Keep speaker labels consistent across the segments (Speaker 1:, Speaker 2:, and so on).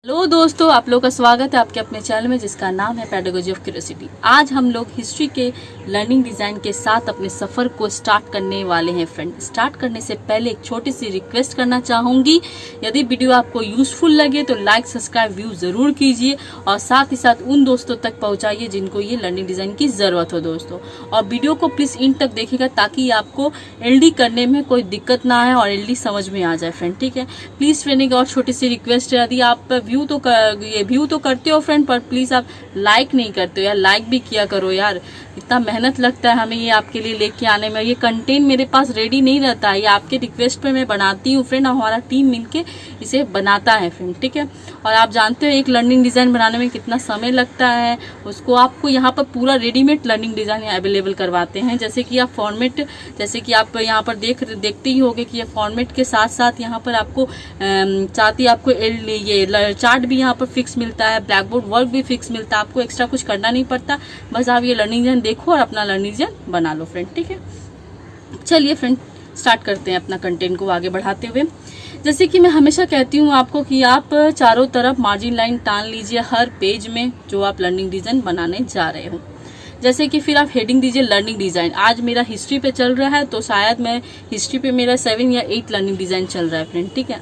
Speaker 1: Hello दोस्तों, आप लोग का स्वागत है आपके अपने चैनल में जिसका नाम है पेडागोजी ऑफ क्यूरियोसिटी। आज हम लोग हिस्ट्री के लर्निंग डिजाइन के साथ अपने सफर को स्टार्ट करने वाले हैं। फ्रेंड, स्टार्ट करने से पहले एक छोटी सी रिक्वेस्ट करना चाहूंगी। यदि वीडियो आपको यूजफुल लगे तो लाइक सब्सक्राइब व्यू जरूर कीजिए और साथ ही साथ उन दोस्तों तक पहुंचाइए जिनको ये लर्निंग डिजाइन की जरूरत हो दोस्तों। और वीडियो को प्लीज इन तक देखिएगा ताकि आपको एलडी करने में कोई दिक्कत ना आए और एलडी समझ में आ जाए। फ्रेंड, ठीक है, प्लीज फ्रेंड एक और छोटी सी रिक्वेस्ट है, यदि आप व्यू तो करते हो फ्रेंड, पर प्लीज आप लाइक नहीं करते हो यार। लाइक भी किया करो यार, इतना मेहनत लगता है हमें ये आपके लिए लेके आने में। ये कंटेंट मेरे पास रेडी नहीं रहता है, ये आपके रिक्वेस्ट पे मैं बनाती हूँ फ्रेंड, हमारा टीम मिलके इसे बनाता है फ्रेंड, ठीक है। और आप जानते हो एक लर्निंग डिजाइन बनाने में कितना समय लगता है, उसको आपको यहाँ पर पूरा रेडीमेड लर्निंग डिजाइन अवेलेबल करवाते हैं। जैसे कि आप फॉर्मेट, जैसे कि आप यहाँ पर देखते ही होंगे कि ये फॉर्मेट के साथ साथ यहाँ पर आपको साथ ही आपको ये चार्ट भी यहाँ पर फिक्स मिलता है, ब्लैक बोर्ड वर्क भी फिक्स मिलता है। आपको एक्स्ट्रा कुछ करना नहीं पड़ता, बस आप ये लर्निंग डिजाइन देखो और अपना लर्निंग डिजाइन बना लो फ्रेंड, ठीक है। चलिए फ्रेंड, स्टार्ट करते हैं अपना कंटेंट को आगे बढ़ाते हुए। जैसे कि मैं हमेशा कहती हूँ आपको कि आप चारों तरफ मार्जिन लाइन टान लीजिए हर पेज में जो आप लर्निंग डिजाइन बनाने जा रहे हो। जैसे कि फिर आप हेडिंग दीजिए लर्निंग डिजाइन। आज मेरा हिस्ट्री पे चल रहा है तो शायद मैं हिस्ट्री पे मेरा 7 या 8 लर्निंग डिजाइन चल रहा है फ्रेंड, ठीक है।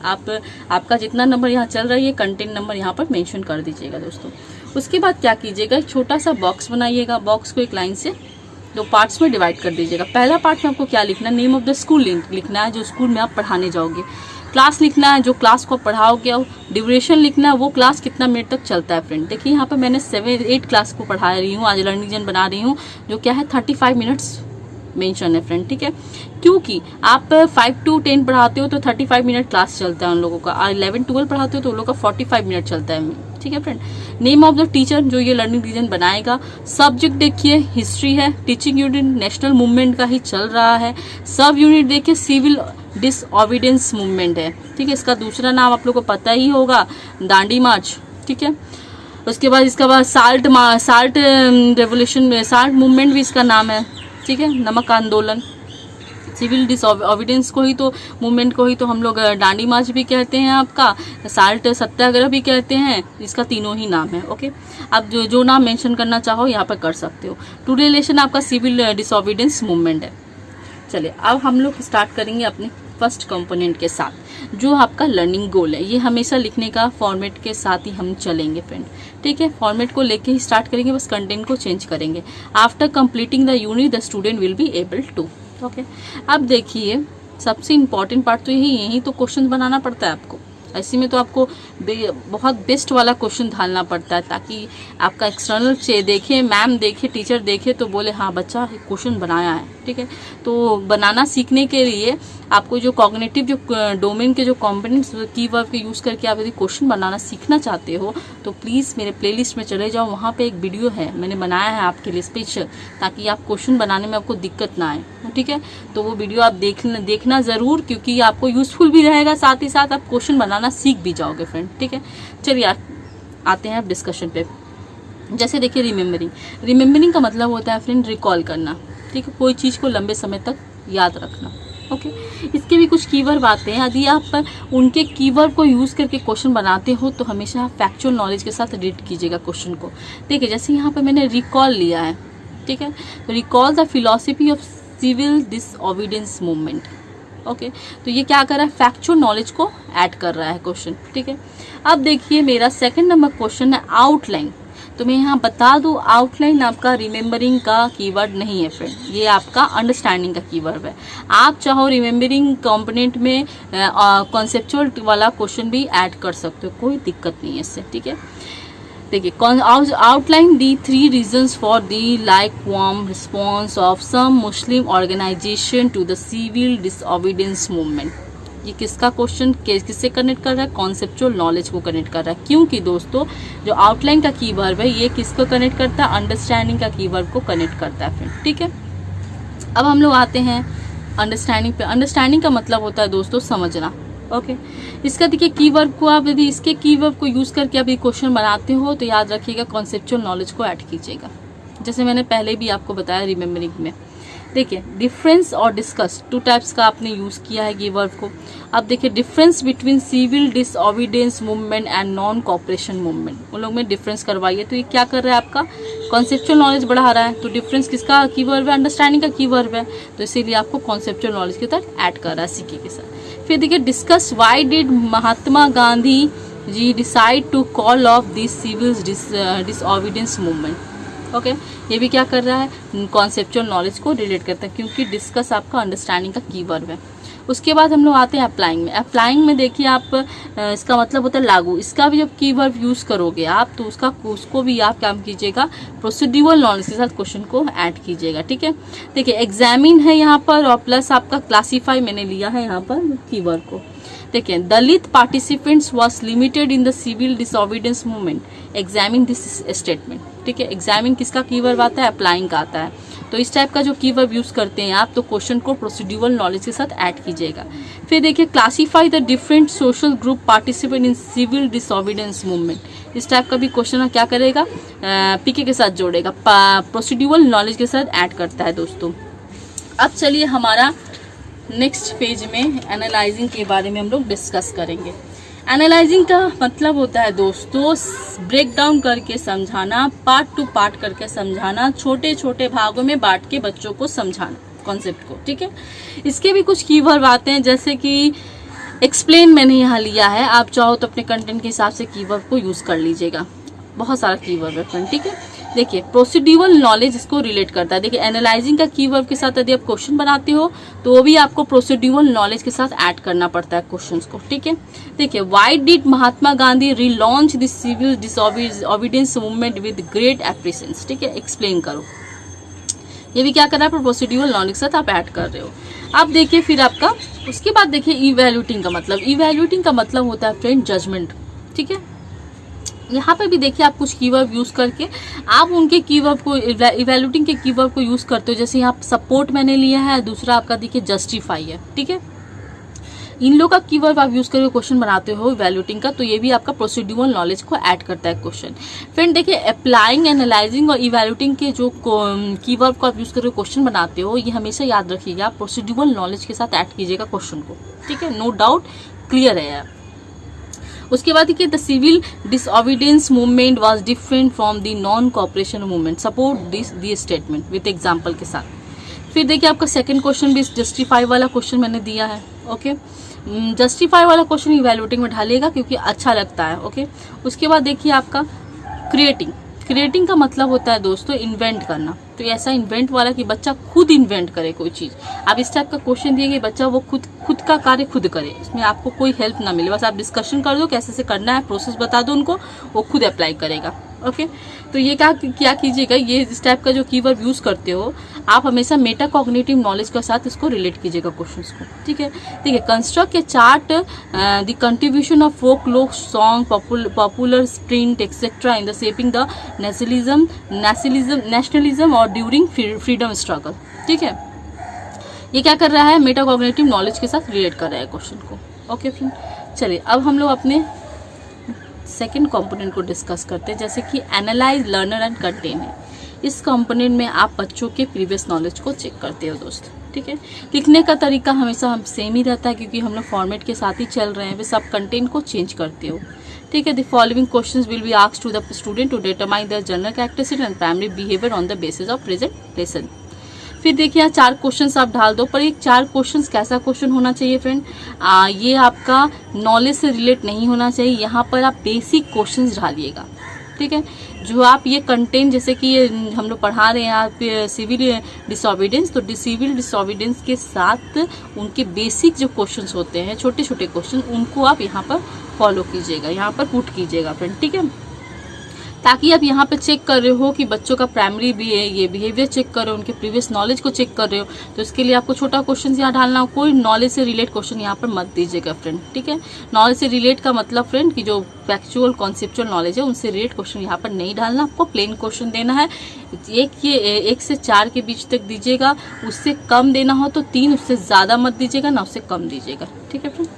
Speaker 1: आपका जितना नंबर यहाँ चल रहा है ये कंटेंट नंबर यहाँ पर मेंशन कर दीजिएगा दोस्तों। उसके बाद क्या कीजिएगा, एक छोटा सा बॉक्स बनाइएगा। बॉक्स को एक लाइन से 2 पार्ट्स में डिवाइड कर दीजिएगा। पहला पार्ट में आपको क्या लिखना है, नेम ऑफ द स्कूल लिखना है, जो स्कूल में आप पढ़ाने जाओगे। क्लास लिखना है, जो क्लास को पढ़ाओगे। ड्यूरेशन लिखना है, वो क्लास कितना मिनट तक चलता है फ्रेंड। देखिए यहाँ पे मैंने 7-8 क्लास को पढ़ा रही हूँ, आज लर्निंग डिजाइन बना रही हूँ, जो क्या है 35 मिनट्स मेंशन है फ्रेंड, ठीक है। क्योंकि आप 5 to 10 पढ़ाते हो तो 35 मिनट क्लास चलता है उन लोगों का, और 11-12 पढ़ाते हो तो उन लोगों का 45 मिनट चलता है, ठीक है friend. Name of the teacher जो ये लर्निंग डिजाइन बनाएगा। सब्जेक्ट देखिए हिस्ट्री है, टीचिंग यूनिट नेशनल मूवमेंट का ही चल रहा है। सब यूनिट देखिए सिविल डिसओबीडियंस मूवमेंट है, ठीक है। इसका दूसरा नाम आप लोग को पता ही होगा, दांडी मार्च, ठीक है। उसके बाद इसका बाद साल्ट रेवोल्यूशन, साल्ट मूवमेंट भी इसका नाम है, ठीक है। नमक आंदोलन, सिविल डिसओबीडियंस को ही तो मूवमेंट को ही तो हम लोग दांडी मार्च भी कहते हैं, आपका साल्ट सत्याग्रह भी कहते हैं। इसका तीनों ही नाम है, ओके। आप जो नाम मेंशन करना चाहो यहाँ पर कर सकते हो। टू रिलेशन आपका सिविल डिसओबीडियंस मूवमेंट है। चलिए अब हम लोग स्टार्ट करेंगे अपने फर्स्ट कंपोनेंट के साथ, जो आपका लर्निंग गोल है। ये हमेशा लिखने का फॉर्मेट के साथ ही हम चलेंगे फ्रेंड, ठीक है। फॉर्मेट को लेके ही स्टार्ट करेंगे, बस कंटेंट को चेंज करेंगे। After completing the unit the student will be able to, okay. अब देखिए सबसे इम्पॉर्टेंट पार्ट तो यही तो क्वेश्चन बनाना पड़ता है आपको। ऐसे में तो आपको बहुत बेस्ट वाला क्वेश्चन ढालना पड़ता है ताकि आपका एक्सटर्नल देखे, मैम देखे, टीचर देखे तो बोले हाँ बच्चा क्वेश्चन बनाया है, ठीक है। तो बनाना सीखने के लिए आपको जो कॉग्निटिव जो डोमेन के जो कॉम्पोनेंट्स कीवर्ड के यूज़ करके आप यदि क्वेश्चन बनाना सीखना चाहते हो तो प्लीज़ मेरे प्लेलिस्ट में चले जाओ। वहाँ पे एक वीडियो है मैंने बनाया है आपके लिए स्पेशल, ताकि आप क्वेश्चन बनाने में आपको दिक्कत ना आए, ठीक है। तो वो वीडियो आप देखना ज़रूर, क्योंकि आपको यूज़फुल भी रहेगा, साथ ही साथ आप क्वेश्चन बनाना सीख भी जाओगे फ्रेंड, ठीक है। चलिए आते हैं आप डिस्कशन पे। जैसे देखिए रिमेम्बरिंग का मतलब होता है फ्रेंड रिकॉल करना, ठीक है। कोई चीज़ को लंबे समय तक याद रखना, ओके। इसके भी कुछ कीवर्ड आते हैं, यदि आप उनके कीवर्ड को यूज़ करके क्वेश्चन बनाते हो तो हमेशा आप फैक्चुअल नॉलेज के साथ रीड कीजिएगा क्वेश्चन को। देखिए जैसे यहाँ पे मैंने रिकॉल लिया है, ठीक है। तो recall the philosophy of civil disobedience movement, okay. तो ये क्या कर रहा है, फैक्चुअल नॉलेज को ऐड कर रहा है क्वेश्चन, ठीक है। अब देखिए मेरा सेकंड नंबर क्वेश्चन है आउटलाइन। तो मैं यहाँ बता दूँ आउटलाइन आपका रिमेम्बरिंग का कीवर्ड नहीं है फ्रेंड, ये आपका अंडरस्टैंडिंग का कीवर्ड है। आप चाहो रिमेम्बरिंग कंपोनेंट में कॉन्सेप्चुअल वाला क्वेश्चन भी ऐड कर सकते हो, कोई दिक्कत नहीं है इससे, ठीक है। देखिए outline the 3 reasons for the like warm response of some Muslim organization to the civil disobedience movement. ये किसका क्वेश्चन किससे कनेक्ट कर रहा है, कॉन्सेप्चुअल नॉलेज को कनेक्ट कर रहा है। क्योंकि दोस्तों जो आउटलाइन का कीवर्ड है ये किसको कनेक्ट करता है, अंडरस्टैंडिंग का कीवर्ड को कनेक्ट करता है फ्रेंड, ठीक है। अब हम लोग आते हैं अंडरस्टैंडिंग पे। अंडरस्टैंडिंग का मतलब होता है दोस्तों समझना, ओके। इसका देखिए कीवर्ड को आप यदि इसके कीवर्ड को यूज करके आप ये क्वेश्चन बनाते हो तो याद रखिएगा कॉन्सेप्चुअल नॉलेज को ऐड कीजिएगा। जैसे मैंने पहले भी आपको बताया रिमेम्बरिंग में देखिए डिफरेंस और डिस्कस, टू टाइप्स का आपने यूज किया है ये वर्ब को। अब देखिए difference between civil disobedience movement and non cooperation movement, उन लोग में डिफरेंस करवाइए। तो ये क्या कर रहा है, आपका कॉन्सेप्चुअल नॉलेज बढ़ा रहा है। तो डिफरेंस किसका कीवर्ड है, अंडरस्टैंडिंग का कीवर्ड है, तो इसीलिए आपको कॉन्सेप्चुअल नॉलेज के साथ ऐड कर रहा है सीके के साथ। फिर देखिए discuss why did Mahatma Gandhi ji decide to call off this civil disobedience movement. Okay, ये भी क्या कर रहा है, कॉन्सेप्चुअल नॉलेज को रिलेट करता है, क्योंकि डिस्कस आपका अंडरस्टैंडिंग का कीवर्ड है। उसके बाद हम लोग आते हैं अप्लाइंग में। अप्लाइंग में देखिए आप इसका मतलब होता है लागू। इसका भी जब कीवर्ड यूज करोगे आप तो उसको भी आप क्या कीजिएगा, प्रोसीड्यूरल नॉलेज के साथ क्वेश्चन को ऐड कीजिएगा। ठीक है, देखिए एग्जामिन है यहाँ पर और प्लस आपका क्लासीफाई मैंने लिया है यहाँ पर कीवर्ड को। देखिए Dalit participants was limited in the civil disobedience movement, examine this statement. ठीक है, एग्जामिन किसका कीवर्ड आता है, अप्लाइंग का आता है। तो इस टाइप का जो कीवर्ड यूज करते हैं आप, तो क्वेश्चन को प्रोसीड्यूरल नॉलेज के साथ ऐड कीजिएगा। फिर देखिए classify the different social group participate in civil disobedience movement, इस टाइप का भी क्वेश्चन क्या करेगा, पीके के साथ जोड़ेगा, प्रोसीड्यूरल नॉलेज के साथ ऐड करता है दोस्तों। अब चलिए हमारा नेक्स्ट पेज में एनालाइजिंग के बारे में हम लोग डिस्कस करेंगे। एनालाइजिंग का मतलब होता है दोस्तों ब्रेक डाउन करके समझाना, पार्ट टू पार्ट करके समझाना, छोटे छोटे भागों में बांट के बच्चों को समझाना कॉन्सेप्ट को। ठीक है, इसके भी कुछ कीवर्ड आते हैं, जैसे कि एक्सप्लेन मैंने यहाँ लिया है, आप चाहो तो अपने कंटेंट के हिसाब से कीवर्ड को यूज कर लीजिएगा, बहुत सारा कीवर्ड है फ्रेंड। ठीक है, देखिए प्रोसीड्यूरल नॉलेज इसको रिलेट करता है। देखिए एनालाइजिंग का कीवर्ड के साथ यदि आप क्वेश्चन बनाते हो तो वो भी आपको प्रोसीड्यूरल नॉलेज के साथ ऐड करना पड़ता है क्वेश्चंस को। ठीक है, देखिए why did Mahatma Gandhi relaunch the civil disobedience movement with great appreciation. ठीक है, एक्सप्लेन करो, ये भी क्या कर रहा है, प्रोसीड्यूरल नॉलेज के साथ आप ऐड कर रहे हो। अब देखिए फिर आपका उसके बाद देखिए इवैल्यूटिंग का मतलब, इवैल्यूटिंग का मतलब होता है फ्रेंड जजमेंट। ठीक है, यहाँ पे भी देखिए आप कुछ कीवर्ड यूज करके आप उनके कीवर्ड को, इवैल्यूटिंग के कीवर्ड को यूज करते हो। जैसे यहाँ सपोर्ट मैंने लिया है, दूसरा आपका देखिए जस्टिफाई है। ठीक है, इन लोग का कीवर्ड आप यूज करके क्वेश्चन बनाते हो इवैल्यूटिंग का, तो ये भी आपका प्रोसीड्यूरल नॉलेज को ऐड करता है क्वेश्चन। फ्रेंड देखिए अप्लाइंग, एनालाइजिंग और इवैल्यूटिंग के जो कीवर्ड को आप यूज करके क्वेश्चन बनाते हो, ये हमेशा याद रखिएगा, प्रोसीड्यूरल नॉलेज के साथ ऐड कीजिएगा क्वेश्चन को। ठीक है, नो डाउट क्लियर है यार। उसके बाद देखिए the civil disobedience movement was different from the non cooperation movement, support this statement with example के साथ। फिर देखिए आपका सेकंड क्वेश्चन भी जस्टिफाई वाला क्वेश्चन मैंने दिया है। ओके, जस्टिफाई वाला क्वेश्चन इवैल्यूटिंग में ढालिएगा क्योंकि अच्छा लगता है। ओके, उसके बाद देखिए आपका क्रिएटिंग, क्रिएटिंग का मतलब होता है दोस्तों इन्वेंट करना। तो ऐसा इन्वेंट वाला कि बच्चा खुद इन्वेंट करे कोई चीज़। आप इस टाइप का क्वेश्चन दिए कि बच्चा वो खुद का कार्य खुद करे, इसमें आपको कोई हेल्प ना मिले, बस आप डिस्कशन कर दो कैसे से करना है, प्रोसेस बता दो उनको, वो खुद अप्लाई करेगा। ओके, तो ये क्या कीजिएगा, ये इस टाइप का जो कीवर्ड यूज करते हो आप हमेशा मेटा कॉग्निटिव नॉलेज के साथ इसको रिलेट कीजिएगा क्वेश्चंस को। ठीक है, देखिए कंस्ट्रक्ट के chart the contribution of folk लोक song, popular print etcetera in the shaping the nationalism और ड्यूरिंग फ्रीडम स्ट्रगल। ठीक है, ये क्या कर रहा है, मेटा कॉग्निटिव नॉलेज के साथ रिलेट कर रहा है क्वेश्चन को। ओके फ्रेंड, चलिए अब हम लोग अपने सेकेंड कंपोनेंट को डिस्कस करते हैं, जैसे कि एनालाइज, लर्नर एंड कंटेन है। इस कंपोनेंट में आप बच्चों के प्रीवियस नॉलेज को चेक करते हो दोस्त। ठीक है, लिखने का तरीका हमेशा हम सेम ही रहता है क्योंकि हम लोग फॉर्मेट के साथ ही चल रहे हैं, बस आप कंटेंट को चेंज करते हो। ठीक है, the following questions will be asked to the student to determine their general characteristics and primary behaviour on the basis of present lesson. फिर देखिए यहाँ 4 क्वेश्चंस आप ढाल दो, पर एक 4 क्वेश्चंस कैसा क्वेश्चन होना चाहिए फ्रेंड, ये आपका नॉलेज से रिलेट नहीं होना चाहिए, यहाँ पर आप बेसिक क्वेश्चंस ढालिएगा। ठीक है, जो आप ये कंटेंट, जैसे कि ये हम लोग पढ़ा रहे हैं आप सिविल डिसओबीडियंस, तो सिविल डिसओबीडियंस के साथ उनके बेसिक जो क्वेश्चंस होते हैं, छोटे छोटे क्वेश्चन, उनको आप यहाँ पर फॉलो कीजिएगा, यहाँ पर पुट कीजिएगा फ्रेंड। ठीक है, ताकि आप यहाँ पे चेक कर रहे हो कि बच्चों का प्राइमरी भी है, ये बिहेवियर चेक कर रहे हो, उनके प्रीवियस नॉलेज को चेक कर रहे हो, तो इसके लिए आपको छोटा क्वेश्चन यहाँ डालना हो। कोई नॉलेज से रिलेट क्वेश्चन यहाँ पर मत दीजिएगा फ्रेंड। ठीक है, नॉलेज से रिलेट का मतलब फ्रेंड कि जो फैक्चुअल कॉन्सेप्चुअल नॉलेज है उनसे रिलेट क्वेश्चन यहाँ पर नहीं डालना, आपको प्लेन क्वेश्चन देना है। 1 से 4 के बीच तक दीजिएगा, उससे कम देना हो तो 3, उससे ज़्यादा मत दीजिएगा ना उससे कम दीजिएगा। ठीक है फ्रेंड,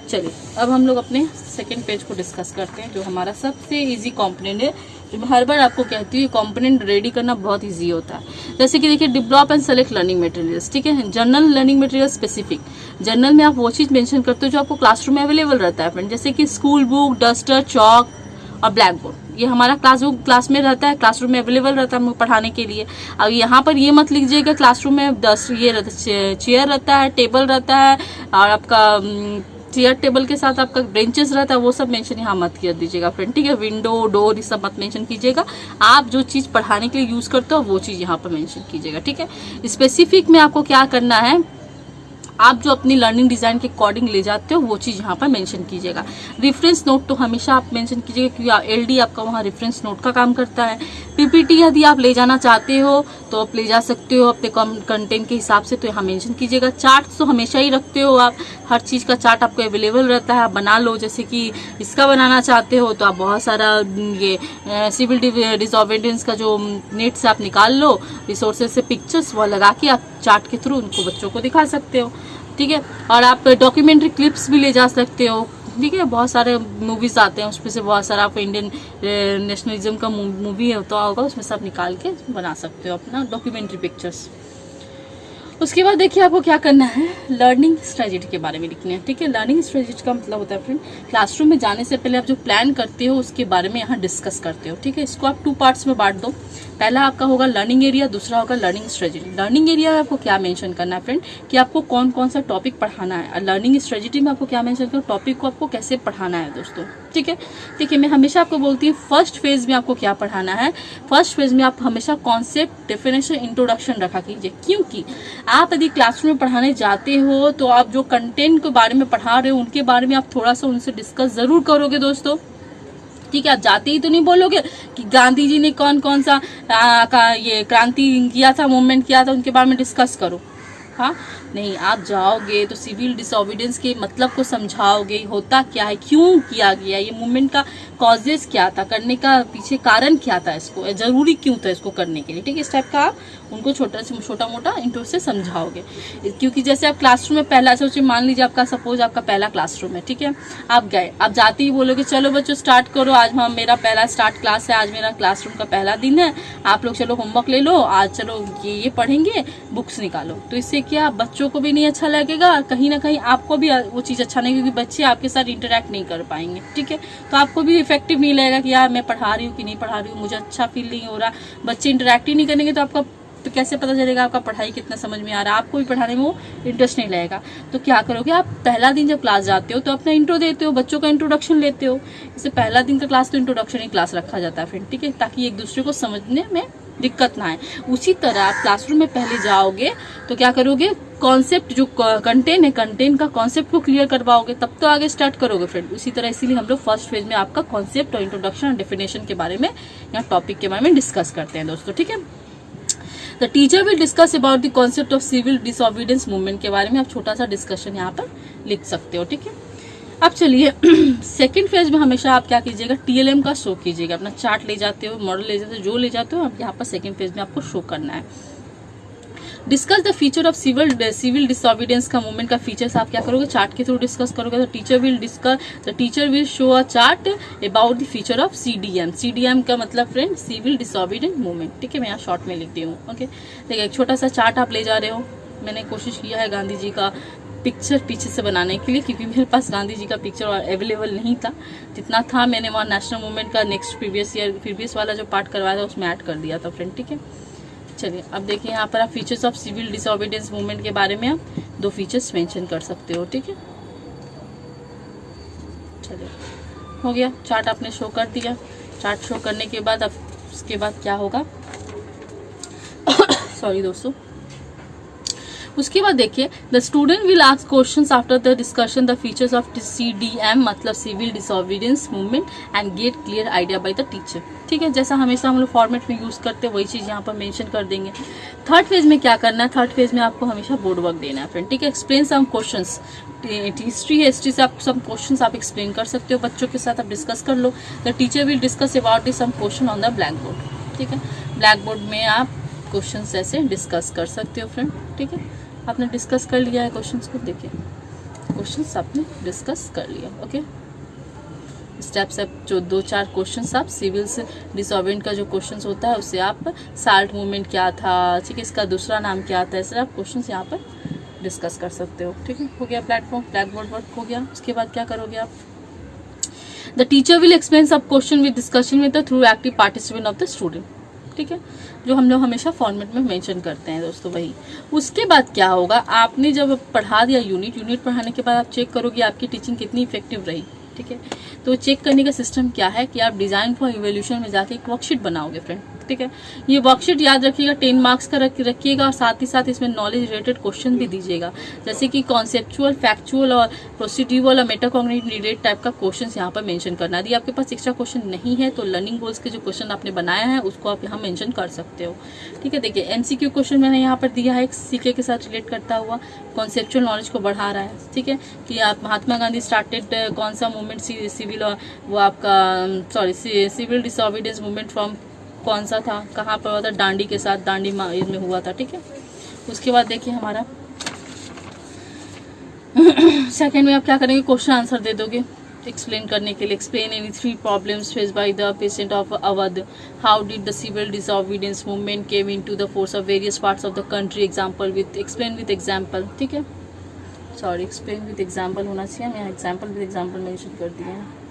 Speaker 1: चलिए अब हम लोग अपने सेकेंड पेज को डिस्कस करते हैं, जो हमारा सबसे इजी कंपोनेंट है, जो मैं हर बार आपको कहती हूँ कंपोनेंट रेडी करना बहुत इजी होता है। जैसे कि देखिए, develop and select learning materials, ठीक है। General learning material specific, general में आप वो चीज़ मेंशन करते हो जो आपको क्लासरूम में अवेलेबल रहता है फ्रेंड, जैसे कि स्कूल बुक, डस्टर, चौक और ब्लैक बोर्ड। ये हमारा क्लास में रहता है, क्लासरूम में अवेलेबल रहता है हम पढ़ाने के लिए। अब यहाँ पर ये मत लीजिएगा क्लासरूम में चेयर रहता है, टेबल रहता है, और आपका चेयर टेबल के साथ आपका बेंचेस रहता है, वो सब मेंशन यहाँ मत कर दीजिएगा फ्रेंड, ठीक है। विंडो, डोर, ये सब मत मेंशन कीजिएगा। आप जो चीज़ पढ़ाने के लिए यूज़ करते हो वो चीज़ यहाँ पर मेंशन कीजिएगा, ठीक है। स्पेसिफिक में आपको क्या करना है, आप जो अपनी लर्निंग डिजाइन के अकॉर्डिंग ले जाते हो वो चीज़ यहाँ पर मेंशन कीजिएगा। रेफरेंस नोट तो हमेशा आप मेंशन कीजिएगा, क्योंकि एलडी आपका वहाँ रेफरेंस नोट का काम करता है। पीपीटी यदि आप ले जाना चाहते हो तो आप ले जा सकते हो अपने कंटेंट के हिसाब से, तो यहाँ मेंशन कीजिएगा। चार्ट तो हमेशा ही रखते हो आप, हर चीज़ का चार्ट आपको अवेलेबल रहता है, आप बना लो। जैसे कि इसका बनाना चाहते हो तो आप बहुत सारा ये सिविल डिसऑबिडियंस का जो नेट से आप निकाल लो रिसोर्सेज से पिक्चर्स, वो लगा के आप चार्ट के थ्रू उनको बच्चों को दिखा सकते हो, ठीक है। और आप डॉक्यूमेंट्री क्लिप्स भी ले जा सकते हो, ठीक है। बहुत सारे मूवीज आते हैं, उसमें से बहुत सारा आप इंडियन नेशनलिज्म का मूवी होता होगा, उसमें सब निकाल के बना सकते हो अपना डॉक्यूमेंट्री पिक्चर्स। उसके बाद देखिए आपको क्या करना है, लर्निंग स्ट्रेटजी के बारे में लिखना है, ठीक है। लर्निंग स्ट्रेटजी का मतलब होता है फ्रेंड, क्लासरूम में जाने से पहले आप जो प्लान करते हो उसके बारे में यहाँ डिस्कस करते हो, ठीक है। इसको आप 2 पार्ट्स में बांट दो। पहला आपका होगा लर्निंग एरिया, दूसरा होगा लर्निंग स्ट्रेटजी। लर्निंग एरिया में आपको क्या मेंशन करना है फ्रेंड, कि आपको कौन कौन सा टॉपिक पढ़ाना है, और लर्निंग स्ट्रेटजी में आपको क्या मेंशन करना है, टॉपिक को आपको कैसे पढ़ाना है दोस्तों, ठीक है। देखिए, मैं हमेशा आपको बोलती हूँ फर्स्ट फेज में आपको क्या पढ़ाना है। फर्स्ट फेज में आप हमेशा कॉन्सेप्ट, डेफिनेशन, इंट्रोडक्शन रखा कीजिए, क्योंकि आप यदि क्लासरूम में पढ़ाने जाते हो तो आप जो कंटेंट के बारे में पढ़ा रहे हो उनके बारे में आप थोड़ा सा उनसे डिस्कस जरूर करोगे दोस्तों, ठीक है। आप जाते ही तो नहीं बोलोगे कि गांधी जी ने कौन कौन सा ये क्रांति किया था, मूवमेंट किया था, उनके बारे में डिस्कस करो, हाँ नहीं। आप जाओगे तो सिविल डिसऑबिडियंस के मतलब को समझाओगे, होता क्या है, क्यों किया गया, ये मूवमेंट का कॉजेस क्या था, करने का पीछे कारण क्या था, इसको जरूरी क्यों था इसको करने के लिए, ठीक है। इस टाइप का आप उनको छोटा मोटा इंट्रो से समझाओगे। क्योंकि जैसे आप क्लासरूम में पहला सोचिए, मान लीजिए आपका सपोज आपका पहला क्लासरूम है, ठीक है। आप गए, आप जाते ही बोलोगे चलो बच्चों स्टार्ट करो, आज मेरा पहला स्टार्ट क्लास है, आज मेरा क्लासरूम का पहला दिन है, आप लोग चलो होमवर्क ले लो, आज चलो ये पढ़ेंगे, बुक्स निकालो। तो इससे क्या बच्चों को भी नहीं अच्छा लगेगा, कहीं ना कहीं आपको भी वो चीज़ अच्छा नहीं, क्योंकि बच्चे आपके साथ इंटरेक्ट नहीं कर पाएंगे, ठीक है। तो आपको भी इफेक्टिव नहीं लगेगा कि यार मैं पढ़ा रही हूँ कि नहीं पढ़ा रही हूँ, मुझे अच्छा फील नहीं हो रहा। बच्चे इंटरेक्ट ही नहीं करेंगे तो आपका तो कैसे पता चलेगा आपका पढ़ाई कितना समझ में आ रहा है, आपको भी पढ़ाने में वो इंटरेस्ट नहीं लगेगा। तो क्या करोगे, आप पहला दिन जब क्लास जाते हो तो अपना इंट्रो देते हो, बच्चों का इंट्रोडक्शन लेते हो। इससे पहला दिन का क्लास तो इंट्रोडक्शन ही क्लास रखा जाता है फ्रेंड, ठीक है, ताकि एक दूसरे को समझने में दिक्कत ना आए। उसी तरह आप क्लासरूम में पहले जाओगे तो क्या करोगे, कॉन्सेप्ट जो कंटेंट है, कंटेंट का कॉन्सेप्ट को क्लियर करवाओगे, तब तो आगे स्टार्ट करोगे फ्रेंड। उसी तरह इसीलिए हम लोग फर्स्ट फेज में आपका कॉन्सेप्ट और इंट्रोडक्शन और डेफिनेशन के बारे में या टॉपिक के बारे में डिस्कस करते हैं दोस्तों, ठीक है। The teacher will discuss about the concept of civil disobedience movement के बारे में आप छोटा सा डिस्कशन यहाँ पर लिख सकते हो, ठीक है। अब चलिए सेकंड फेज में हमेशा आप क्या कीजिएगा, टीएलएम का शो कीजिएगा। अपना चार्ट ले जाते हो, मॉडल ले जाते हो, जो ले जाते हो आप यहाँ पर सेकंड फेज में आपको शो करना है। Discuss the feature of civil disobedience का मूवमेंट का फीचर्स आप क्या करोगे, चार्ट के थ्रू डिस्कस करोगे। तो teacher will show a chart about the feature of CDM. CDM का मतलब फ्रेंड सिविल डिसऑबिडियंट मूवमेंट, ठीक है। मैं यहाँ शॉर्ट में लिख दी हूँ, ओके। देखिए, एक छोटा सा चार्ट आप ले जा रहे हो। मैंने कोशिश किया है गांधी जी का पिक्चर पीछे से बनाने के लिए, क्योंकि मेरे पास गांधी जी का पिक्चर अवेलेबल नहीं था। जितना था मैंने वहाँ नेशनल मूवमेंट का नेक्स्ट प्रीवियस वाला जो पार्ट करवाया था उसमें ऐड कर दिया था फ्रेंड, ठीक है। चलिए अब देखिए, यहाँ पर आप features of civil disobedience movement के बारे में आप 2 फीचर्स मेंशन कर सकते हो, ठीक है। चलिए हो गया, चार्ट आपने शो कर दिया। चार्ट शो करने के बाद अब उसके बाद क्या होगा सॉरी दोस्तों, उसके बाद देखिए, the student will ask questions after the discussion the features of CDM मतलब civil disobedience movement and get clear idea by the teacher, ठीक है। जैसा हमेशा हम लोग फॉर्मेट में यूज करते हैं वही चीज यहाँ पर मेंशन कर देंगे। थर्ड फेज में क्या करना है, थर्ड फेज में आपको हमेशा बोर्ड वर्क देना है फ्रेंड, ठीक है। एक्सप्लेन सम क्वेश्चंस, हिस्ट्री है, हिस्ट्री से आप सब क्वेश्चंस आप एक्सप्लेन कर सकते हो, बच्चों के साथ आप डिस्कस कर लो। The teacher will discuss about some question on the blackboard, ठीक है। ब्लैक बोर्ड में आप क्वेश्चंस ऐसे डिस्कस कर सकते हो फ्रेंड, ठीक है। आपने डिस्कस कर लिया है क्वेश्चंस को, देखिए क्वेश्चन आपने डिस्कस कर लिया। ओके, स्टेप से जो 2-4 क्वेश्चन आप सिविल्स डिसऑर्डेंट का जो क्वेश्चन होता है उससे आप साल्ट मूवमेंट क्या था, ठीक है, इसका दूसरा नाम क्या था, ऐसे आप क्वेश्चन यहाँ पर डिस्कस कर सकते हो। ठीक है, हो गया प्लेटफॉर्म, ब्लैक बोर्ड वर्क हो गया। उसके बाद क्या करोगे आप, द टीचर विल एक्सप्लेन सब question with discussion with the through active participant of the student. ठीक है, जो हम लोग हमेशा फॉर्मेट में मेंशन करते हैं दोस्तों वही। उसके बाद क्या होगा, आपने जब पढ़ा दिया यूनिट पढ़ाने के बाद आप चेक करोगे आपकी टीचिंग कितनी इफेक्टिव रही। ठीक है, तो चेक करने का सिस्टम क्या है कि आप डिजाइन फॉर इवोल्यूशन में जाके एक वर्कशीट बनाओगे फ्रेंड। ठीक है, ये वर्कशीट याद रखिएगा 10 मार्क्स का रखिएगा और साथ ही साथ इसमें नॉलेज रिलेटेड क्वेश्चन भी दीजिएगा, जैसे कि कॉन्सेप्चुअल, फैक्चुअल और प्रोसीड्यूरल और मेटाकॉग्निटिव रिलेटेड टाइप का क्वेश्चन यहाँ पर मेंशन करना। यदि आपके पास एक्स्ट्रा क्वेश्चन नहीं है तो लर्निंग गोल्स के जो क्वेश्चन आपने बनाया है उसको आप यहाँ मेंशन कर सकते हो। ठीक है, देखिए एमसीक्यू क्वेश्चन मैंने यहाँ पर दिया है, सीके के साथ रिलेट करता हुआ, कॉन्सेप्चुअल नॉलेज को बढ़ा रहा है। ठीक है, कि आप महात्मा गांधी स्टार्टेड कौन सा मूवमेंट, सिविल और वो आपका सिविल डिसऑबीडियंस मूवमेंट फ्रॉम कौन सा था, कहाँ पर हुआ था, दांडी के साथ, दांडी में हुआ था। ठीक है, उसके बाद देखिए हमारा सेकंड में आप क्या करेंगे, क्वेश्चन आंसर दे दोगे एक्सप्लेन करने के लिए। Explain any 3 problems faced by the peasant of Awadh, how did the civil disobedience movement came into the force of various parts of the country, example with, explain with example. ठीक है, sorry explain with example होना चाहिए, मैं example with example mention कर दिया है।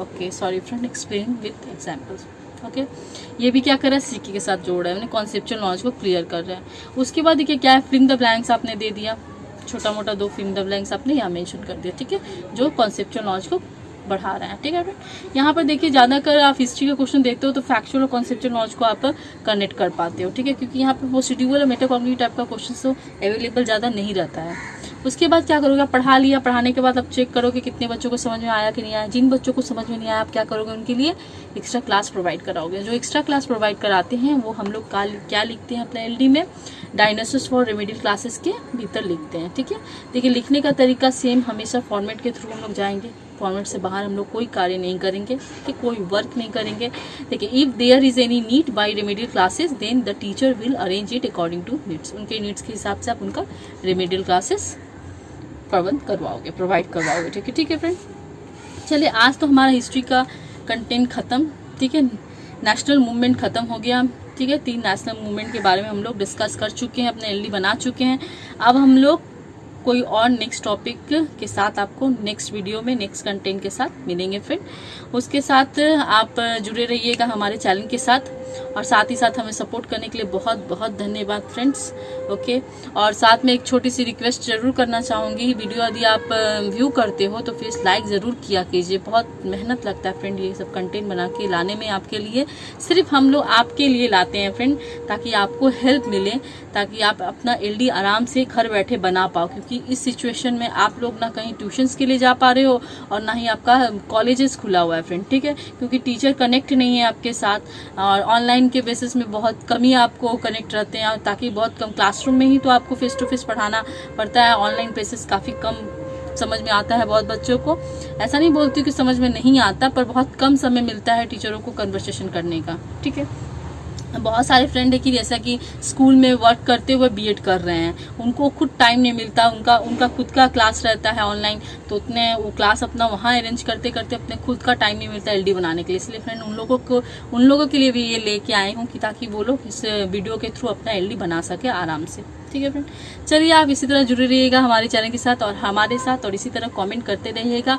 Speaker 1: Okay sorry friend, explain with examples. Okay, ये भी क्या कर रहा है, सीके के साथ जोड़ रहा है, मैंने कॉन्सेप्चुअल नॉलेज को क्लियर कर रहा है। उसके बाद देखिए क्या है, फिल द ब्लैंक्स आपने दे दिया, छोटा मोटा 2 फिल द ब्लैंक्स आपने यहाँ मेंशन कर दिया। ठीक है, जो कॉन्सेप्चुअल नॉलेज को बढ़ा रहे हैं। ठीक है फ्रेंड, यहाँ पर देखिए ज़्यादातर आप हिस्ट्री का क्वेश्चन देखते हो तो फैक्चुअल और कॉन्सेप्चुअल नॉलेज को आप कनेक्ट कर पाते हो। ठीक है, क्योंकि यहाँ पर प्रोसीड्यूरल और मेटाकॉग्निटिव टाइप का क्वेश्चन तो अवेलेबल ज़्यादा नहीं रहता है। उसके बाद क्या करोगे, आप पढ़ा लिया, पढ़ाने के बाद आप चेक करोगे कितने बच्चों को समझ में आया कि नहीं आया। जिन बच्चों को समझ में नहीं आया आप क्या करोगे, उनके लिए एक्स्ट्रा क्लास प्रोवाइड कराओगे। जो एक्स्ट्रा क्लास प्रोवाइड कराते हैं वो हम लोग क्या लिखते हैं अपने एलडी में, डायग्नोसिस फॉर रेमेडियल क्लासेस के भीतर लिखते हैं। ठीक है, देखिए लिखने का तरीका सेम, हमेशा फॉर्मेट के थ्रू हम लोग जाएंगे, फॉर्मेट से बाहर हम लोग कोई कार्य नहीं करेंगे, कि कोई वर्क नहीं करेंगे। देखिए if there is any need by remedial classes then the teacher will arrange it according to needs. उनके नीड्स के हिसाब से आप उनका रेमेडियल क्लासेस प्रबंध करवाओगे, प्रोवाइड करवाओगे। ठीक है, ठीक है फ्रेंड, चलिए आज तो हमारा हिस्ट्री का कंटेंट खत्म। ठीक है, नेशनल मूवमेंट खत्म हो गया। ठीक है, 3 नेशनल मूवमेंट के बारे में हम लोग डिस्कस कर चुके हैं, अपने एलडी बना चुके हैं। अब हम लोग कोई और नेक्स्ट टॉपिक के साथ आपको नेक्स्ट वीडियो में नेक्स्ट कंटेंट के साथ मिलेंगे फ्रेंड। उसके साथ आप जुड़े रहिएगा हमारे चैनल के साथ, और साथ ही साथ हमें सपोर्ट करने के लिए बहुत बहुत धन्यवाद फ्रेंड्स। ओके, और साथ में एक छोटी सी रिक्वेस्ट जरूर करना चाहूँगी, वीडियो यदि आप व्यू करते हो तो प्लीज़ लाइक ज़रूर किया कीजिए। बहुत मेहनत लगता है फ्रेंड ये सब कंटेंट बना के लाने में आपके लिए, सिर्फ हम लोग आपके लिए लाते हैं फ्रेंड, ताकि आपको हेल्प मिले, ताकि आप अपना एलडी आराम से घर बैठे बना पाओ। क्योंकि इस सिचुएशन में आप लोग ना कहीं ट्यूशन्स के लिए जा पा रहे हो और ना ही आपका कॉलेजेस खुला हुआ है फ्रेंड। ठीक है, क्योंकि टीचर कनेक्ट नहीं है आपके साथ, और ऑनलाइन के बेसिस में बहुत कम ही आपको कनेक्ट रहते हैं, ताकि बहुत कम क्लासरूम में ही तो आपको फेस टू फेस पढ़ाना पड़ता है। ऑनलाइन बेसिस काफ़ी कम समझ में आता है बहुत बच्चों को। ऐसा नहीं बोलती कि समझ में नहीं आता, पर बहुत कम समय मिलता है टीचरों को कन्वर्सेशन करने का। ठीक है, बहुत सारे फ्रेंड है कि जैसा कि स्कूल में वर्क करते हुए बीएड कर रहे हैं, उनको खुद टाइम नहीं मिलता, उनका खुद का क्लास रहता है ऑनलाइन, तो उतने वो क्लास अपना वहाँ अरेंज करते करते अपने खुद का टाइम नहीं मिलता एलडी बनाने के लिए। इसलिए फ्रेंड उन लोगों के लिए भी ये लेके आए हूँ कि ताकि वो लोग इस वीडियो के थ्रू अपना एलडी बना सके आराम से। ठीक है फ्रेंड, चलिए आप इसी तरह जुड़े रहिएगा हमारे चैनल के साथ और हमारे साथ, और इसी तरह कमेंट करते रहिएगा।